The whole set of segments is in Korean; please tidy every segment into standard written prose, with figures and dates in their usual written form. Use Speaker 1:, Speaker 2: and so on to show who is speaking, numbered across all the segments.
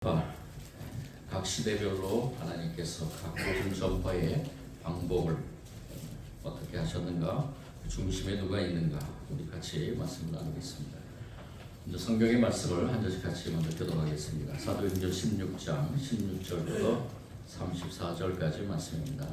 Speaker 1: 각 시대별로 하나님께서 각 복음 전파의 방법을 어떻게 하셨는가, 그 중심에 누가 있는가, 우리 같이 말씀을 나누겠습니다. 먼저 성경의 말씀을 한 절씩 같이 먼저 교독하겠습니다. 사도행전 16장 16절부터 34절까지 말씀입니다.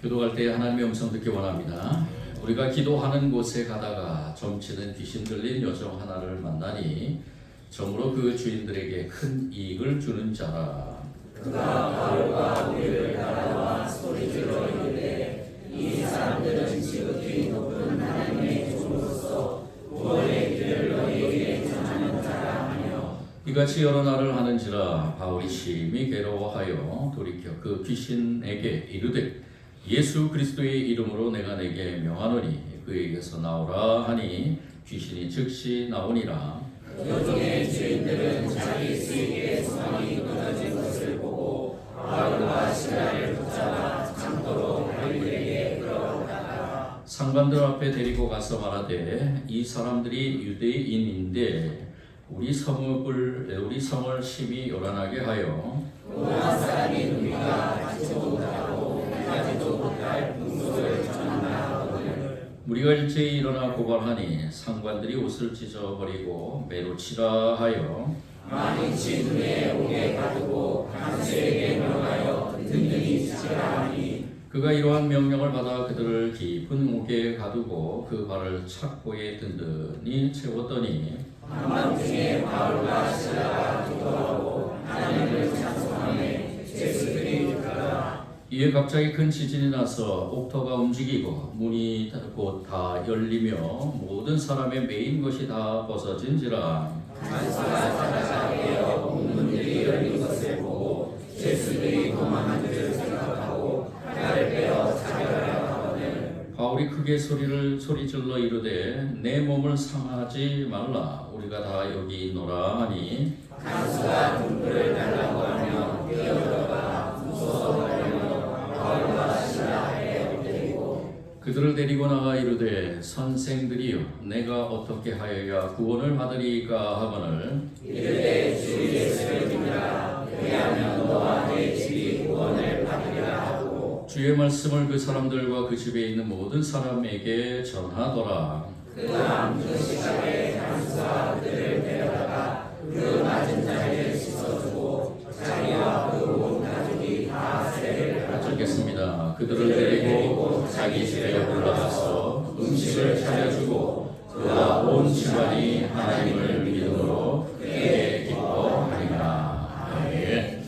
Speaker 1: 교독할 때 하나님의 음성 듣기 원합니다. 우리가 기도하는 곳에 가다가 점치는 귀신 들린 여종 하나를 만나니 점으로 그 주인들에게 큰 이익을 주는 자라.
Speaker 2: 그가 바울과 우리를 따라와 소리질러 이르되 이 사람들은 지극히 높은 하나님의 종으로서 구원의 길을 너희에게 전하는 자라 하며
Speaker 1: 이같이 여러 날을 하는지라 바울이 심히 괴로워하여 돌이켜 그 귀신에게 이르되 예수 그리스도의 이름으로 내가 내게 명하노니 그에게서 나오라 하니 귀신이 즉시 나오니라.
Speaker 2: 여종의 주인들은 자기 수익의 소망이 끊어진 것을 보고 바울과 시라를 붙잡아 장도로 너희들에게 끌어갔다가
Speaker 1: 상관들 앞에 데리고 가서 말하되 이 사람들이 유대인인데 우리 성을 심히 요란하게 하여
Speaker 2: 한 사람이 우리가 받지도 못하고 가지도 못할 풍속을 전한다 하거늘
Speaker 1: 우리가 일제히 일어나 고발하니 상관들이 옷을 찢어버리고 매로 치라 하여
Speaker 2: 만인치 눈에 오게 가두고 간수에게 명하여 든든히 지지라 하니
Speaker 1: 그가 이러한 명령을 받아 그들을 깊은 옥에 가두고 그 발을 착고에 든든히 채웠더니
Speaker 2: 한밤중에 바울과 시라가 기도하고 하나님을 찬송하며 죄수들이 듣더라.
Speaker 1: 이에 갑자기 큰 지진이 나서 옥토가 움직이고 문이 곧 다 열리며 모든 사람의 매인 것이 다 벗어진지라.
Speaker 2: 간수가 찾아가며 문들이 열린 것을 보고 죄수들이 도망한 줄 생각하고 칼을 빼어 자결하려 하거늘
Speaker 1: 바울이 크게 소리질러 이르되 내 몸을 상하지 말라 우리가 다 여기 있노라 하니
Speaker 2: 간수가 등불을 달라고 하며 뛰어들어가 무서워하며 바울과 시라에게 엎드리고
Speaker 1: 그들을 데리고 나가 이르되 선생들이여 내가 어떻게 하여야 구원을 받으리까 하거늘
Speaker 2: 이르되 주 예수를 믿으라 그리하면 너와 내 집이 구원을 받으리라 하고
Speaker 1: 주의 말씀을 그 사람들과 그 집에 있는 모든 사람에게 전하더라.
Speaker 2: 그 다음 그 시각에 간수가 그들을 데려다가 그 맞은 자리를 씻어주고 자기와 그 온 가족이 다 세례를 받았다.
Speaker 1: 읽겠습니다. 그들을 데리고 자기 집에 올라가서 음식을 차려주고 그와 온 집안이 하나님을 믿음으로 크게 기뻐하리라. 아멘.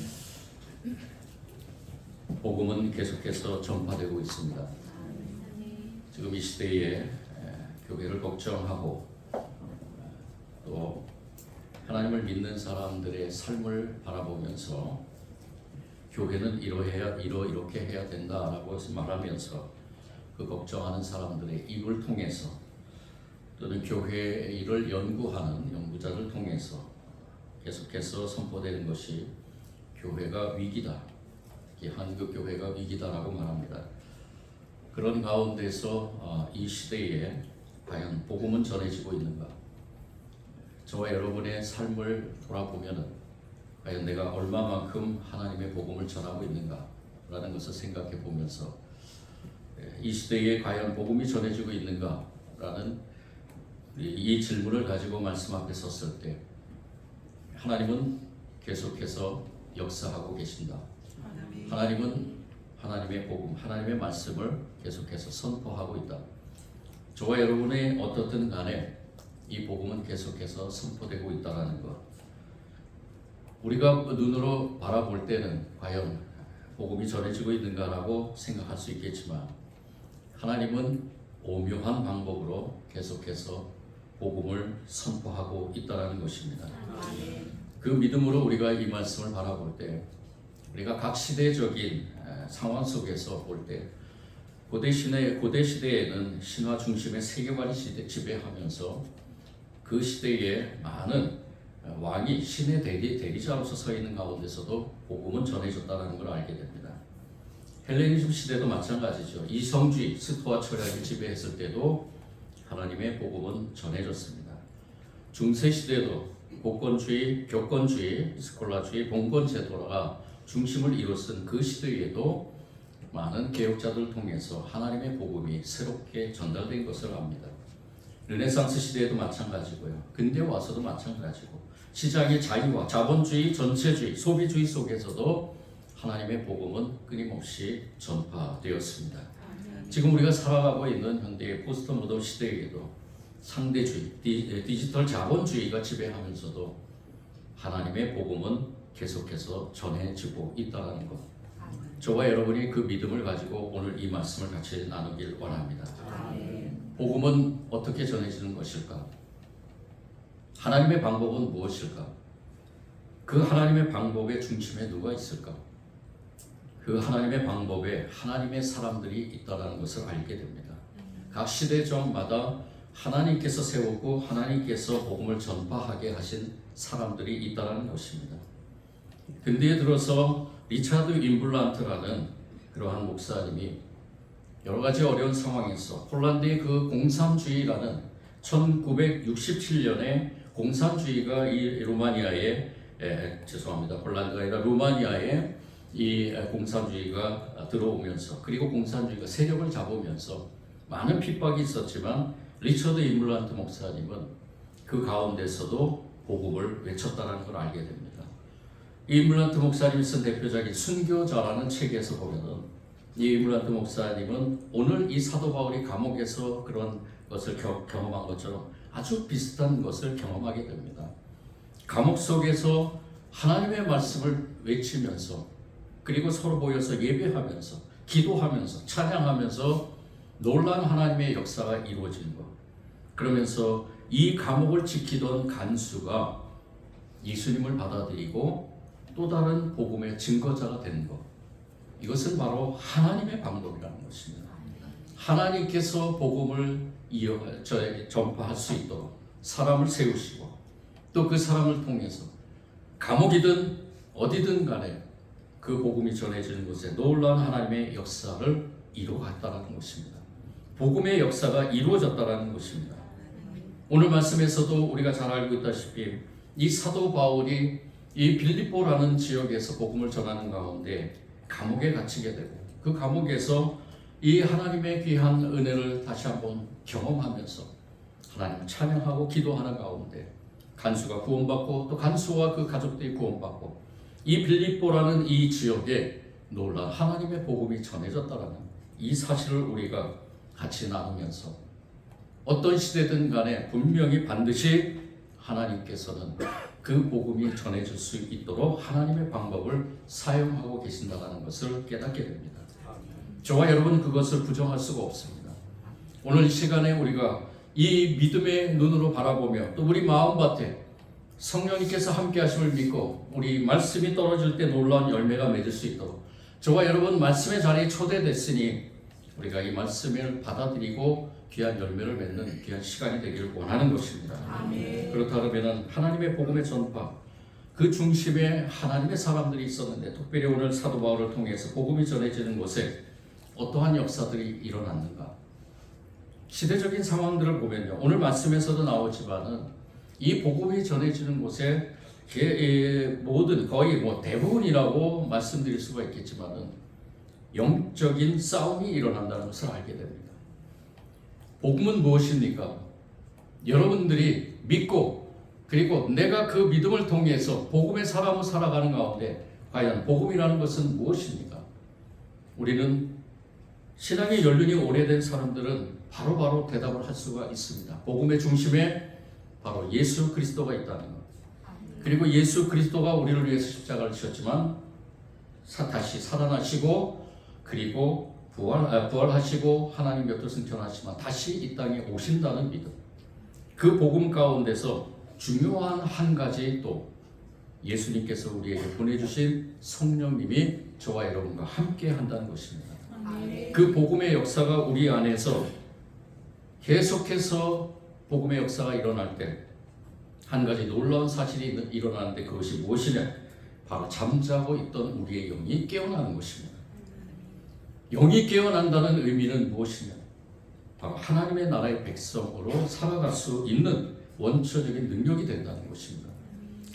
Speaker 1: 복음은 계속해서 전파되고 있습니다. 지금 이 시대에 교회를 걱정하고 또 하나님을 믿는 사람들의 삶을 바라보면서 교회는 이렇게 해야 된다라고 말하면서 그 걱정하는 사람들의 입을 통해서 또는 교회 일을 연구하는 연구자를 통해서 계속해서 선포되는 것이 교회가 위기다. 특히 한국 교회가 위기다라고 말합니다. 그런 가운데서 이 시대에 과연 복음은 전해지고 있는가? 저와 여러분의 삶을 돌아보면은 과연 내가 얼마만큼 하나님의 복음을 전하고 있는가? 라는 것을 생각해 보면서 이 시대에 과연 복음이 전해지고 있는가? 라는 이 질문을 가지고 말씀 앞에 섰을 때 하나님은 계속해서 역사하고 계신다. 하나님은 하나님의 복음, 하나님의 말씀을 계속해서 선포하고 있다. 저와 여러분의 어떻든 간에 이 복음은 계속해서 선포되고 있다는 것. 우리가 눈으로 바라볼 때는 과연 복음이 전해지고 있는가라고 생각할 수 있겠지만 하나님은 오묘한 방법으로 계속해서 복음을 선포하고 있다는 것입니다. 그 믿음으로 우리가 이 말씀을 바라볼 때 우리가 각 시대적인 상황 속에서 볼 때 고대 시대에는 신화 중심의 세계관이 지배하면서 그 시대에 많은 왕이 신의 대리자로서 서 있는 가운데서도 복음은 전해졌다는 걸 알게 됩니다. 헬레니즘 시대도 마찬가지죠. 이성주의, 스토아 철학이 지배했을 때도 하나님의 복음은 전해졌습니다. 중세 시대도 복권주의, 교권주의, 스콜라주의, 봉건제도가 중심을 이뤘은 그 시대에도 많은 개혁자들 통해서 하나님의 복음이 새롭게 전달된 것을 압니다. 르네상스 시대에도 마찬가지고요. 근대 와서도 마찬가지고 시장의 자유와 자본주의, 전체주의, 소비주의 속에서도 하나님의 복음은 끊임없이 전파되었습니다. 지금 우리가 살아가고 있는 현대의 포스트 모던 시대에도 상대주의, 디지털 자본주의가 지배하면서도 하나님의 복음은 계속해서 전해지고 있다는 것. 저와 여러분이 그 믿음을 가지고 오늘 이 말씀을 같이 나누길 원합니다. 복음은 어떻게 전해지는 것일까? 하나님의 방법은 무엇일까? 그 하나님의 방법의 중심에 누가 있을까? 그 하나님의 방법에 하나님의 사람들이 있다는 것을 알게 됩니다. 각 시대적마다 하나님께서 세우고 하나님께서 복음을 전파하게 하신 사람들이 있다는 것입니다. 근대에 들어서 리차드 임블란트라는 그러한 목사님이 여러 가지 어려운 상황에서 폴란드의 그 공산주의라는 1967년에 공산주의가 이 루마니아에 폴란드가 아니라 루마니아에 이 공산주의가 들어오면서 그리고 공산주의가 세력을 잡으면서 많은 핍박이 있었지만 리처드 임블란트 목사님은 그 가운데서도 복음을 외쳤다는 걸 알게 됩니다. 이 임블란트 목사님이 쓴 대표작인 순교자라는 책에서 보면은 이 임블란트 목사님은 오늘 이 사도 바울이 감옥에서 그런 것을 경험한 것처럼 아주 비슷한 것을 경험하게 됩니다. 감옥 속에서 하나님의 말씀을 외치면서 그리고 서로 모여서 예배하면서 기도하면서 찬양하면서 놀라운 하나님의 역사가 이루어진 것. 그러면서 이 감옥을 지키던 간수가 예수님을 받아들이고 또 다른 복음의 증거자가 되는 것. 이것은 바로 하나님의 방법이라는 것입니다. 하나님께서 복음을 전파할 수 있도록 사람을 세우시고 또 그 사람을 통해서 감옥이든 어디든 간에 그 복음이 전해지는 곳에 놀라운 하나님의 역사를 이루어갔다는 것입니다. 복음의 역사가 이루어졌다는 것입니다. 오늘 말씀에서도 우리가 잘 알고 있다시피 이 사도 바울이 이 빌립보라는 지역에서 복음을 전하는 가운데 감옥에 갇히게 되고 그 감옥에서 이 하나님의 귀한 은혜를 다시 한번 경험하면서 하나님을 찬양하고 기도하는 가운데 간수가 구원받고 또 간수와 그 가족들이 구원받고 이 빌립보라는 이 지역에 놀라운 하나님의 복음이 전해졌다는 이 사실을 우리가 같이 나누면서 어떤 시대든 간에 분명히 반드시 하나님께서는 그 복음이 전해질 수 있도록 하나님의 방법을 사용하고 계신다는 것을 깨닫게 됩니다. 저와 여러분 그것을 부정할 수가 없습니다. 오늘 이 시간에 우리가 이 믿음의 눈으로 바라보며 또 우리 마음밭에 성령님께서 함께 하심을 믿고 우리 말씀이 떨어질 때 놀라운 열매가 맺을 수 있도록 저와 여러분 말씀의 자리에 초대됐으니 우리가 이 말씀을 받아들이고 귀한 열매를 맺는 귀한 시간이 되기를 원하는 것입니다. 아멘. 그렇다면 하나님의 복음의 전파 그 중심에 하나님의 사람들이 있었는데 특별히 오늘 사도 바울을 통해서 복음이 전해지는 곳에 어떠한 역사들이 일어났는가? 시대적인 상황들을 보면요. 오늘 말씀에서도 나오지만은 이 복음이 전해지는 곳에 모든 거의 대부분이라고 말씀드릴 수가 있겠지만은 영적인 싸움이 일어난다는 것을 알게 됩니다. 복음은 무엇입니까? 여러분들이 믿고 그리고 내가 그 믿음을 통해서 복음의 사람으로 살아가는 가운데 과연 복음이라는 것은 무엇입니까? 우리는 신앙의 연륜이 오래된 사람들은 바로바로 대답을 할 수가 있습니다. 복음의 중심에 바로 예수 그리스도가 있다는 것. 그리고 예수 그리스도가 우리를 위해서 십자가를 지셨지만 다시 살아나시고 그리고 부활하시고 하나님 곁을 승천하시면 다시 이 땅에 오신다는 믿음. 그 복음 가운데서 중요한 한 가지 또 예수님께서 우리에게 보내주신 성령님이 저와 여러분과 함께 한다는 것입니다. 그 복음의 역사가 우리 안에서 계속해서 복음의 역사가 일어날 때 한 가지 놀라운 사실이 일어나는데 그것이 무엇이냐? 바로 잠자고 있던 우리의 영이 깨어나는 것입니다. 영이 깨어난다는 의미는 무엇이냐? 바로 하나님의 나라의 백성으로 살아갈 수 있는 원초적인 능력이 된다는 것입니다.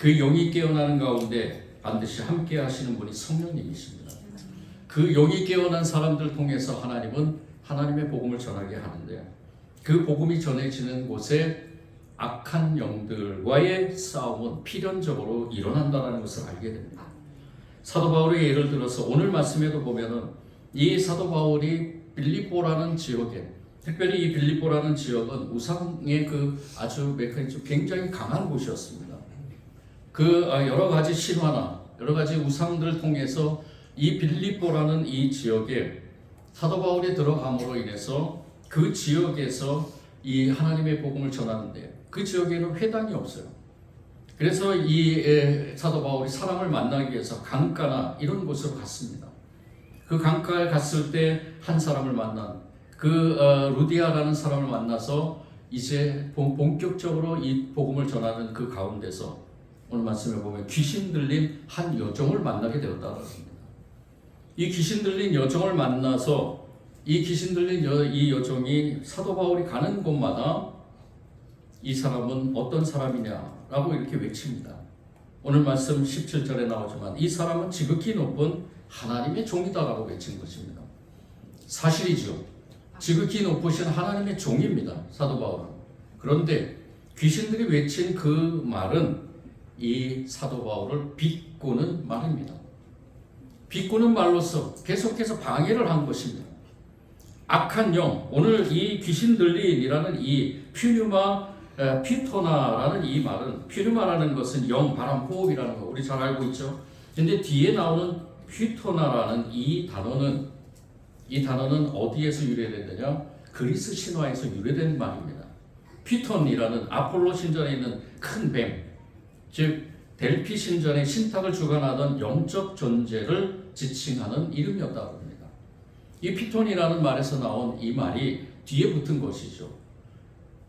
Speaker 1: 그 영이 깨어나는 가운데 반드시 함께 하시는 분이 성령님이십니다. 그 영이 깨어난 사람들 통해서 하나님은 하나님의 복음을 전하게 하는데, 그 복음이 전해지는 곳에 악한 영들과의 싸움은 필연적으로 일어난다는 것을 알게 됩니다. 사도 바울의 예를 들어서 오늘 말씀에도 보면은 이 사도 바울이 빌립보라는 지역에, 특별히 이 빌립보라는 지역은 우상의 그 아주 메커니즘 굉장히 강한 곳이었습니다. 그 여러 가지 신화나 여러 가지 우상들을 통해서 이 빌립보라는 이 지역에 사도 바울이 들어감으로 인해서 그 지역에서 이 하나님의 복음을 전하는데, 그 지역에는 회당이 없어요. 그래서 이 사도 바울이 사람을 만나기 위해서 강가나 이런 곳으로 갔습니다. 그 강가에 갔을 때 한 사람을 만난 그 루디아라는 사람을 만나서 이제 본격적으로 이 복음을 전하는 그 가운데서 오늘 말씀에 보면 귀신 들린 한 여종을 만나게 되었다고 합니다. 이 귀신 들린 여종을 만나서 이 귀신 들린 이 여종이 사도 바울이 가는 곳마다 이 사람은 어떤 사람이냐라고 이렇게 외칩니다. 오늘 말씀 17절에 나오지만 이 사람은 지극히 높은 하나님의 종이다라고 외친 것입니다. 사실이죠. 지극히 높으신 하나님의 종입니다, 사도 바울은. 그런데 귀신들이 외친 그 말은 이 사도 바울을 비꼬는 말입니다. 비꼬는 말로서 계속해서 방해를 한 것입니다. 악한 영, 오늘 이 귀신 들린이라는 이 피토나라는 이 말은, 퓨류마라는 것은 영, 바람, 호흡이라는 거 우리 잘 알고 있죠. 근데 뒤에 나오는 피토나라는 이 단어는 어디에서 유래되느냐? 그리스 신화에서 유래된 말입니다. 피톤이라는 아폴로 신전에 있는 큰 뱀, 즉 델피 신전의 신탁을 주관하던 영적 존재를 지칭하는 이름이었다고 합니다. 이 피톤이라는 말에서 나온 이 말이 뒤에 붙은 것이죠.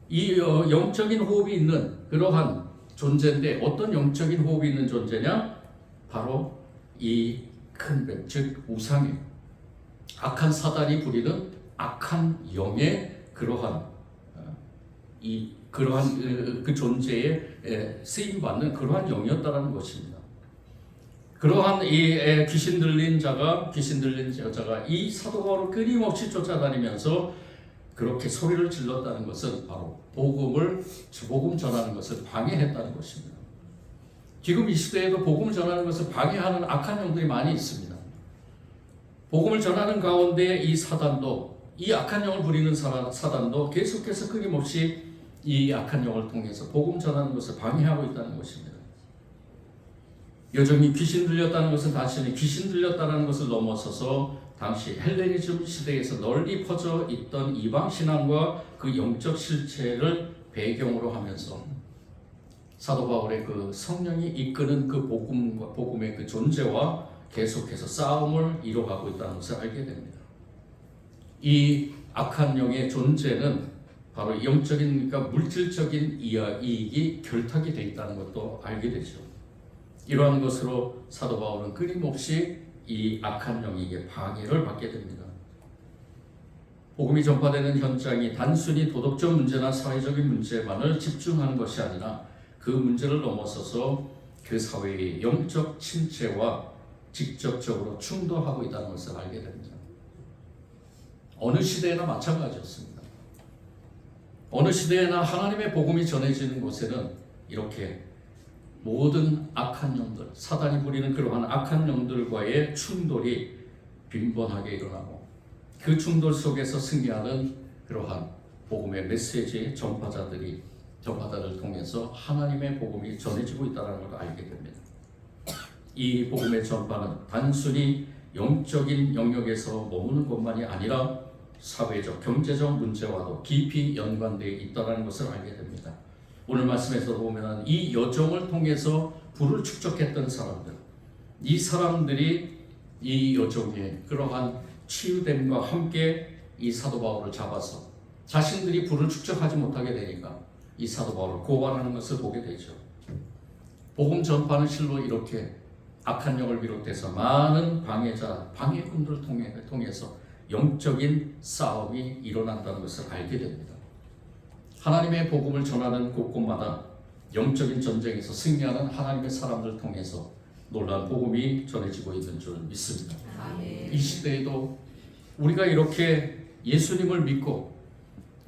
Speaker 1: 이 영적인 호흡이 있는 그러한 존재인데, 어떤 영적인 호흡이 있는 존재냐? 바로 이 큰 뱀, 즉 우상의 악한 사단이 부리는 악한 영의 그러한 그 존재에 쓰임 받는 그러한 영이었다라는 것입니다. 그러한 이 귀신 들린 여자가 이 사도 바울을 끊임없이 쫓아다니면서 그렇게 소리를 질렀다는 것은 바로 복음 전하는 것을 방해했다는 것입니다. 지금 이 시대에도 복음을 전하는 것을 방해하는 악한 영들이 많이 있습니다. 복음을 전하는 가운데 이 사단도, 이 악한 영을 부리는 사단도 계속해서 끊임없이 이 악한 영을 통해서 복음 전하는 것을 방해하고 있다는 것입니다. 여전히 귀신 들렸다는 것은 단순히 귀신 들렸다는 것을 넘어서서 당시 헬레니즘 시대에서 널리 퍼져 있던 이방 신앙과 그 영적 실체를 배경으로 하면서 사도 바울의 그 성령이 이끄는 그 복음의 그 존재와 계속해서 싸움을 이뤄가고 있다는 것을 알게 됩니다. 이 악한 영의 존재는 바로 영적인, 그러니까 물질적인 이익이 결탁이 되어 있다는 것도 알게 되죠. 이러한 것으로 사도 바울은 끊임없이 이 악한 영에게 방해를 받게 됩니다. 복음이 전파되는 현장이 단순히 도덕적 문제나 사회적인 문제만을 집중하는 것이 아니라 그 문제를 넘어서서 그 사회의 영적 침체와 직접적으로 충돌하고 있다는 것을 알게 됩니다. 어느 시대에나 마찬가지였습니다. 어느 시대에나 하나님의 복음이 전해지는 곳에는 이렇게 모든 악한 영들, 사단이 부리는 그러한 악한 영들과의 충돌이 빈번하게 일어나고, 그 충돌 속에서 승리하는 그러한 복음의 메시지 전파자들을 통해서 하나님의 복음이 전해지고 있다는 걸 알게 됩니다. 이 복음의 전파는 단순히 영적인 영역에서 머무는 것만이 아니라 사회적, 경제적 문제와도 깊이 연관되어 있다는 것을 알게 됩니다. 오늘 말씀에서 보면 이 여종을 통해서 부를 축적했던 사람들, 이 사람들이 이 여종의 그러한 치유됨과 함께 이 사도 바울을 잡아서 자신들이 부를 축적하지 못하게 되니까 이 사도 바울을 고발하는 것을 보게 되죠. 복음 전파는 실로 이렇게 악한 영을 비롯해서 많은 방해꾼들을 통해서 영적인 싸움이 일어난다는 것을 알게 됩니다. 하나님의 복음을 전하는 곳곳마다 영적인 전쟁에서 승리하는 하나님의 사람들을 통해서 놀라운 복음이 전해지고 있는 줄 믿습니다. 이 시대에도 우리가 이렇게 예수님을 믿고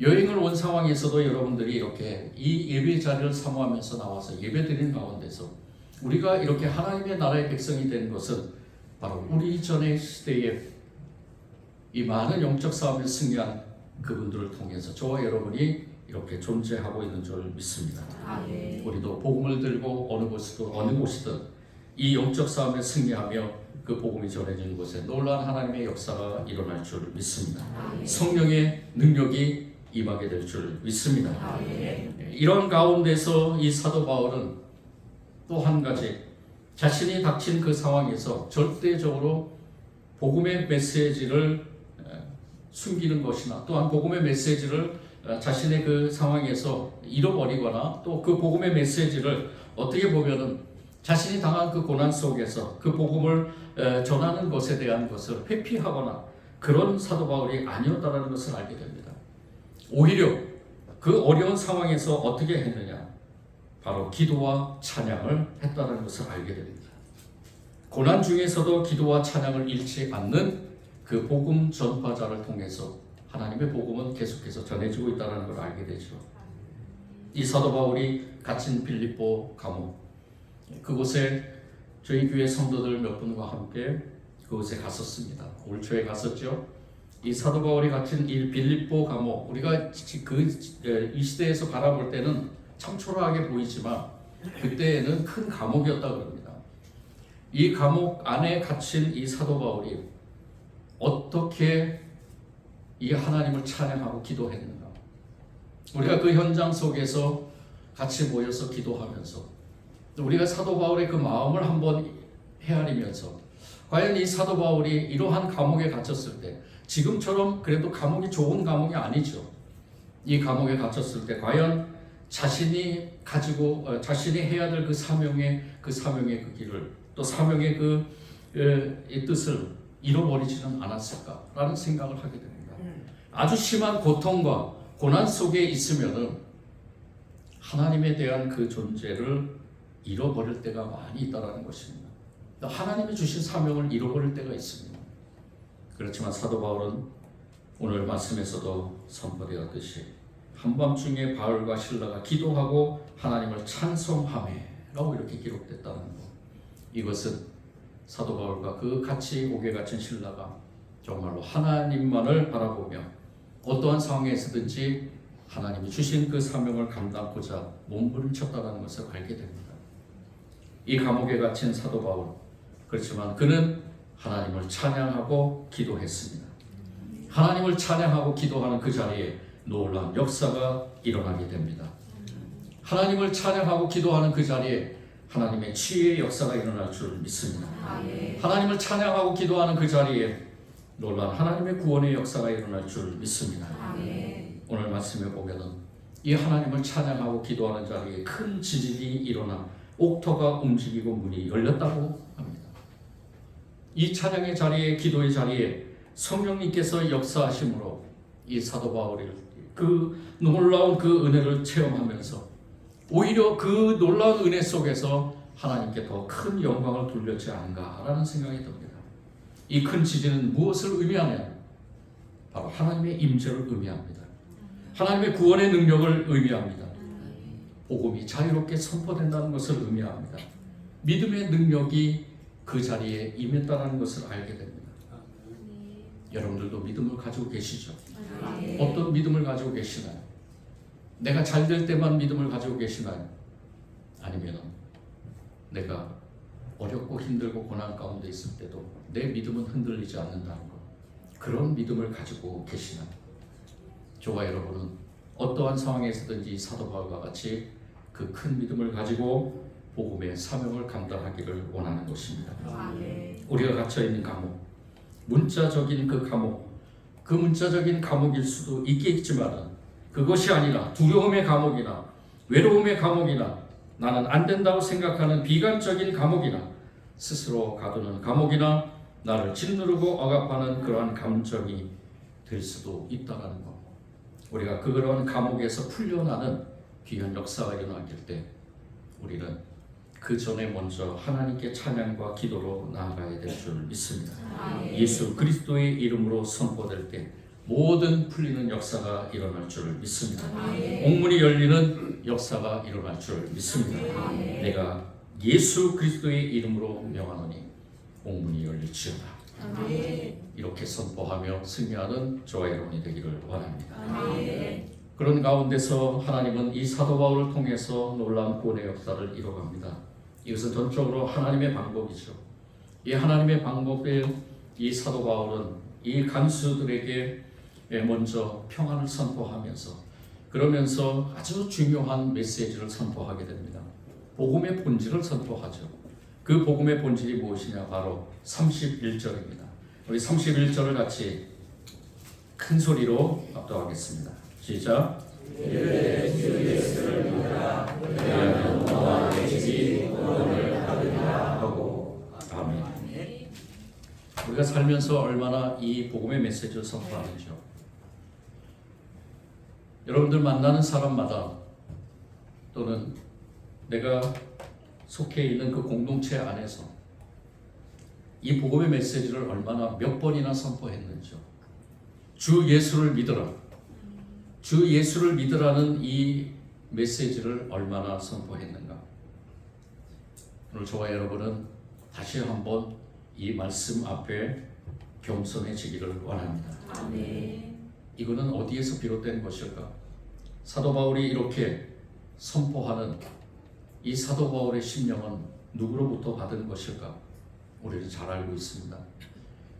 Speaker 1: 여행을 온 상황에서도 여러분들이 이렇게 이 예배 자리를 사모하면서 나와서 예배드리는 가운데서 우리가 이렇게 하나님의 나라의 백성이 된 것은 바로 우리 전의 시대에 이 많은 영적 싸움에 승리한 그분들을 통해서 저와 여러분이 이렇게 존재하고 있는 줄 믿습니다. 우리도 복음을 들고 어느 곳이든 이 영적 싸움에 승리하며 그 복음이 전해지는 곳에 놀라운 하나님의 역사가 일어날 줄 믿습니다. 성령의 능력이 임하게 될 줄 믿습니다. 이런 가운데서 이 사도 바울은 또 한 가지 자신이 닥친 그 상황에서 절대적으로 복음의 메시지를 숨기는 것이나 또한 복음의 메시지를 자신의 그 상황에서 잃어버리거나 또 그 복음의 메시지를 어떻게 보면은 자신이 당한 그 고난 속에서 그 복음을 전하는 것에 대한 것을 회피하거나 그런 사도 바울이 아니었다는 것을 알게 됩니다. 오히려 그 어려운 상황에서 어떻게 했느냐? 바로 기도와 찬양을 했다는 것을 알게 됩니다. 고난 중에서도 기도와 찬양을 잃지 않는 그 복음 전파자를 통해서 하나님의 복음은 계속해서 전해지고 있다는 걸 알게 되죠. 이 사도 바울이 갇힌 빌립보 감옥, 그곳에 저희 교회 성도들 몇 분과 함께 그곳에 갔었습니다. 올 초에 갔었죠. 이 사도 바울이 갇힌 이 빌립보 감옥, 우리가 이 시대에서 바라볼 때는 참 초라하게 보이지만 그때에는 큰 감옥이었다고 합니다. 이 감옥 안에 갇힌 이 사도 바울이 어떻게 이 하나님을 찬양하고 기도했는가? 우리가 그 현장 속에서 같이 모여서 기도하면서 우리가 사도 바울의 그 마음을 한번 헤아리면서 과연 이 사도 바울이 이러한 감옥에 갇혔을 때 지금처럼 그래도 감옥이 좋은 감옥이 아니죠. 이 감옥에 갇혔을 때 과연 자신이 가지고 자신이 해야 될 그 사명의 그 길을 또 사명의 이 뜻을 잃어버리지는 않았을까라는 생각을 하게 됩니다. 아주 심한 고통과 고난 속에 있으면은 하나님에 대한 그 존재를 잃어버릴 때가 많이 있다는 것입니다. 하나님이 주신 사명을 잃어버릴 때가 있습니다. 그렇지만 사도 바울은 오늘 말씀에서도 선포되었듯이 한밤중에 바울과 실라가 기도하고 하나님을 찬송하매라고 이렇게 기록됐다는 것. 이것은 사도 바울과 그 같이 옥에 갇힌 실라가 정말로 하나님만을 바라보며 어떠한 상황에서든지 하나님이 주신 그 사명을 감당하고자 몸부림쳤다는 것을 알게 됩니다. 이 감옥에 갇힌 사도 바울, 그렇지만 그는 하나님을 찬양하고 기도했습니다. 하나님을 찬양하고 기도하는 그 자리에 놀라운 역사가 일어나게 됩니다. 하나님을 찬양하고 기도하는 그 자리에 하나님의 치유의 역사가 일어날 줄 믿습니다. 하나님을 찬양하고 기도하는 그 자리에 놀라운 하나님의 구원의 역사가 일어날 줄 믿습니다. 오늘 말씀에 보면은 이 하나님을 찬양하고 기도하는 자리에 큰 지진이 일어나 옥토가 움직이고 문이 열렸다고 합니다. 이 찬양의 자리에 기도의 자리에 성령님께서 역사하심으로 이 사도 바울이 그 놀라운 그 은혜를 체험하면서 오히려 그 놀라운 은혜 속에서 하나님께 더 큰 영광을 돌렸지 않은가라는 생각이 듭니다. 이 큰 지진은 무엇을 의미하냐? 바로 하나님의 임재를 의미합니다. 하나님의 구원의 능력을 의미합니다. 복음이 자유롭게 선포된다는 것을 의미합니다. 믿음의 능력이 그 자리에 임했다는 것을 알게 됩니다. 여러분들도 믿음을 가지고 계시죠? 어떤 믿음을 가지고 계시나요? 내가 잘 될 때만 믿음을 가지고 계시나요? 아니면 내가 어렵고 힘들고 고난 가운데 있을 때도 내 믿음은 흔들리지 않는다는 것, 그런 믿음을 가지고 계시나요? 저와 여러분은 어떠한 상황에서든지 사도 바울과 같이 그 큰 믿음을 가지고 복음의 사명을 감당하기를 원하는 것입니다. 우리가 갇혀있는 감옥, 문자적인 그 감옥, 그 문자적인 감옥일 수도 있겠지만 그것이 아니라 두려움의 감옥이나 외로움의 감옥이나 나는 안 된다고 생각하는 비관적인 감옥이나 스스로 가두는 감옥이나 나를 짓누르고 억압하는 그러한 감정이 될 수도 있다는 것. 우리가 그러한 감옥에서 풀려나는 귀한 역사가 일어나길 때 우리는 그 전에 먼저 하나님께 찬양과 기도로 나아가야 될 줄 믿습니다. 예수 그리스도의 이름으로 선포될 때 모든 풀리는 역사가 일어날 줄 믿습니다. 옥문이 열리는 역사가 일어날 줄 믿습니다. 내가 예수 그리스도의 이름으로 명하노니 옥문이 열릴지어다. 이렇게 선포하며 승리하는 저와 여러분이 되기를 원합니다. 그런 가운데서 하나님은 이 사도 바울을 통해서 놀라운 구원의 역사를 이뤄갑니다. 이것은 전적으로 하나님의 방법이죠. 이 하나님의 방법에 이 사도 바울은 이 간수들에게 먼저 평안을 선포하면서 그러면서 아주 중요한 메시지를 선포하게 됩니다. 복음의 본질을 선포하죠. 그 복음의 본질이 무엇이냐? 바로 31절입니다. 우리 31절을 같이 큰 소리로 압도하겠습니다. 시작. 아멘. 우리가 살면서 얼마나 이 복음의 메시지를 선포하는지요. 여러분들 만나는 사람마다 또는 내가 속해 있는 그 공동체 안에서 이 복음의 메시지를 얼마나 몇 번이나 선포했는지요. 주 예수를 믿으라. 주 예수를 믿으라는 이 메시지를 얼마나 선포했는가. 오늘 저와 여러분은 다시 한번 이 말씀 앞에 겸손해지기를 원합니다.
Speaker 2: 아멘.
Speaker 1: 이거는 어디에서 비롯된 것일까? 사도 바울이 이렇게 선포하는 이 사도 바울의 심령은 누구로부터 받은 것일까? 우리는 잘 알고 있습니다.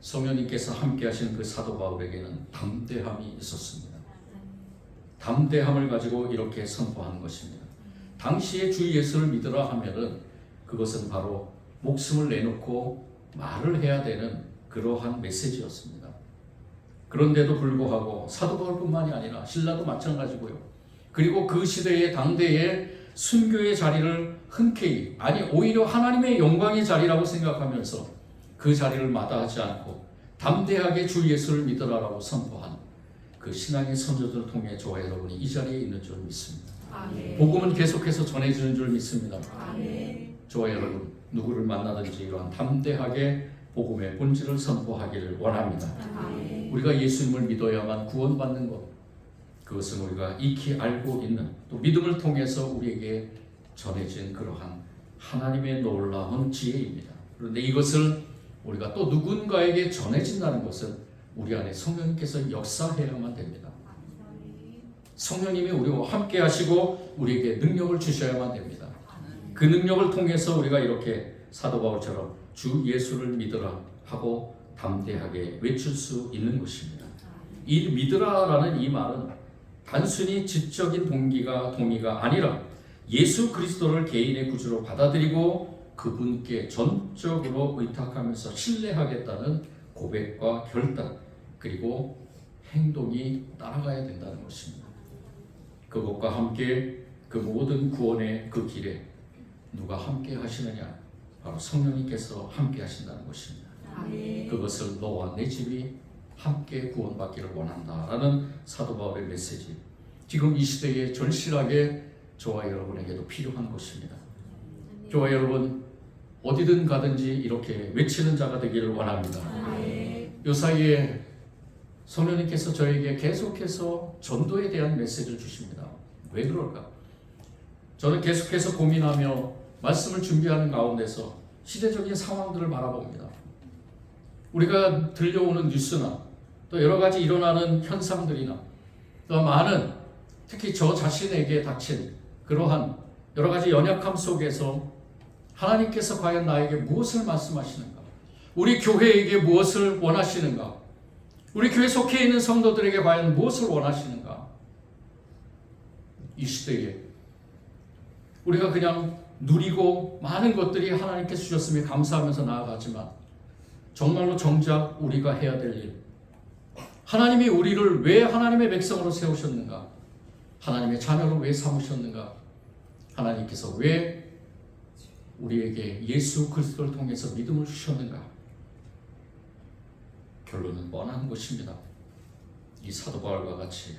Speaker 1: 성령님께서 함께 하신 그 사도 바울에게는 담대함이 있었습니다. 담대함을 가지고 이렇게 선포하는 것입니다. 당시에 주 예수를 믿으라 하면은 그것은 바로 목숨을 내놓고 말을 해야 되는 그러한 메시지였습니다. 그런데도 불구하고 사도 바울뿐만이 아니라 신라도 마찬가지고요. 그리고 그 시대의 당대의 순교의 자리를 흔쾌히, 아니 오히려 하나님의 영광의 자리라고 생각하면서 그 자리를 마다하지 않고 담대하게 주 예수를 믿으라라고 선포한 그 신앙의 선조들을 통해 저와 여러분이 이 자리에 있는 줄 믿습니다.
Speaker 2: 아멘.
Speaker 1: 복음은 계속해서 전해지는 줄 믿습니다.
Speaker 2: 아멘.
Speaker 1: 저와 여러분 누구를 만나든지 이러한 담대하게 복음의 본질을 선포하기를 원합니다.
Speaker 2: 아멘.
Speaker 1: 우리가 예수님을 믿어야만 구원받는 것, 그것은 우리가 익히 알고 있는, 또 믿음을 통해서 우리에게 전해진 그러한 하나님의 놀라운 지혜입니다. 그런데 이것을 우리가 또 누군가에게 전해진다는 것은 우리 안에 성령님께서 역사해야만 됩니다. 성령님이 우리와 함께 하시고 우리에게 능력을 주셔야만 됩니다. 그 능력을 통해서 우리가 이렇게 사도 바울처럼 주 예수를 믿으라 하고 담대하게 외칠 수 있는 것입니다. 이 믿으라라는 이 말은 단순히 지적인 동의가 아니라 예수 그리스도를 개인의 구주로 받아들이고 그분께 전적으로 의탁하면서 신뢰하겠다는 고백과 결단, 그리고 행동이 따라가야 된다는 것입니다. 그것과 함께 그 모든 구원의 그 길에 누가 함께 하시느냐? 바로 성령님께서 함께 하신다는 것입니다.
Speaker 2: 아멘.
Speaker 1: 그것을 너와 내 집이 함께 구원받기를 원한다라는 사도 바울의 메시지, 지금 이 시대에 절실하게 저와 여러분에게도 필요한 것입니다. 저와 여러분 어디든 가든지 이렇게 외치는 자가 되기를 원합니다. 이 사이에 성령님께서 저에게 계속해서 전도에 대한 메시지를 주십니다. 왜 그럴까? 저는 계속해서 고민하며 말씀을 준비하는 가운데서 시대적인 상황들을 바라봅니다. 우리가 들려오는 뉴스나 또 여러 가지 일어나는 현상들이나 또 많은, 특히 저 자신에게 닥친 그러한 여러 가지 연약함 속에서 하나님께서 과연 나에게 무엇을 말씀하시는가? 우리 교회에게 무엇을 원하시는가? 우리 교회 속해 있는 성도들에게 과연 무엇을 원하시는가? 이 시대에 우리가 그냥 누리고 많은 것들이 하나님께서 주셨음에 감사하면서 나아가지만 정말로 정작 우리가 해야 될 일, 하나님이 우리를 왜 하나님의 백성으로 세우셨는가? 하나님의 자녀로 왜 삼으셨는가? 하나님께서 왜 우리에게 예수 그리스도를 통해서 믿음을 주셨는가? 결론은 뻔한 것입니다. 이 사도 바울과 같이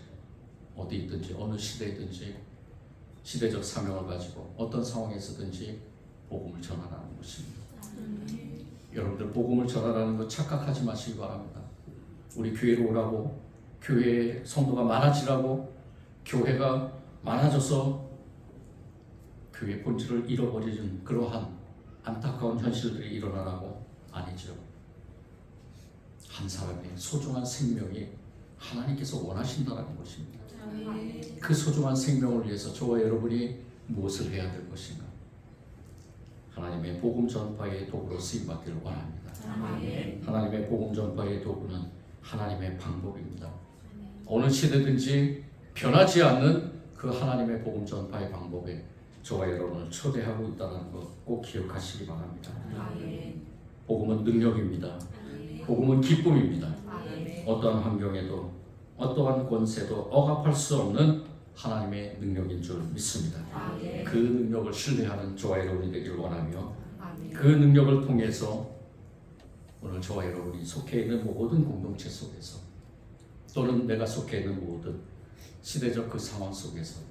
Speaker 1: 어디 있든지 어느 시대이든지 시대적 사명을 가지고 어떤 상황에서든지 복음을 전하라는 것입니다. 여러분들 복음을 전하라는 것 착각하지 마시기 바랍니다. 우리 교회로 오라고, 교회에 성도가 많아지라고, 교회가 많아져서 교회 본질을 잃어버리는 그러한 안타까운 현실들이 일어나라고 아니죠. 한 사람의 소중한 생명이 하나님께서 원하신다는 것입니다. 그 소중한 생명을 위해서 저와 여러분이 무엇을 해야 될 것인가? 하나님의 복음 전파의 도구로 쓰임받기를 원합니다. 하나님의 복음 전파의 도구는 하나님의 방법입니다. 어느 시대든지 변하지 않는 그 하나님의 복음 전파의 방법에 저와 여러분을 초대하고 있다는 것 꼭 기억하시기 바랍니다. 복음은 능력입니다. 복음은 기쁨입니다. 어떠한 환경에도 어떠한 권세도 억압할 수 없는 하나님의 능력인 줄 믿습니다. 그 능력을 신뢰하는 저와 여러분이 되기를 원하며 그 능력을 통해서 오늘 저와 여러분이 속해 있는 모든 공동체 속에서 또는 내가 속해 있는 모든 시대적 그 상황 속에서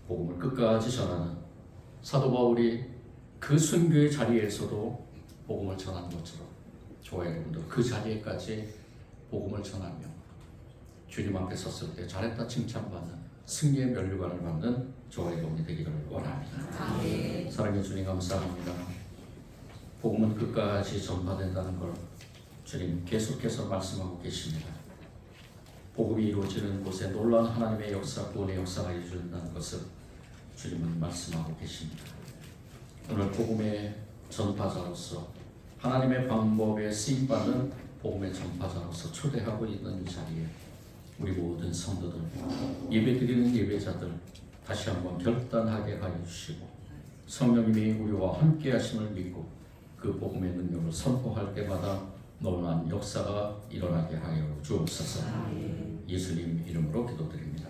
Speaker 1: 복음을 끝까지 전하는 사도 바울이 그 순교의 자리에서도 복음을 전하는 것처럼 저와 여러분도 그 자리에까지 복음을 전하며 주님 앞에 섰을 때 잘했다 칭찬받는 승리의 면류관을 받는 저와 여러분이 되기를 원합니다. 사랑의 주님 감사합니다. 복음은 끝까지 전파된다는 걸 주님 계속해서 말씀하고 계십니다. 복음이 이루어지는 곳에 놀라운 하나님의 역사, 구원의 역사가 이루어진다는 것을 주님은 말씀하고 계십니다. 오늘 복음의 전파자로서 하나님의 방법에 쓰임받는 복음의 전파자로서 초대하고 있는 이 자리에 우리 모든 성도들, 예배드리는 예배자들 다시 한번 결단하게 하여 주시고 성령님이 우리와 함께 하심을 믿고 그 복음의 능력을 선포할 때마다 놀라운 역사가 일어나게 하여 주옵소서. 예수님 이름으로 기도드립니다.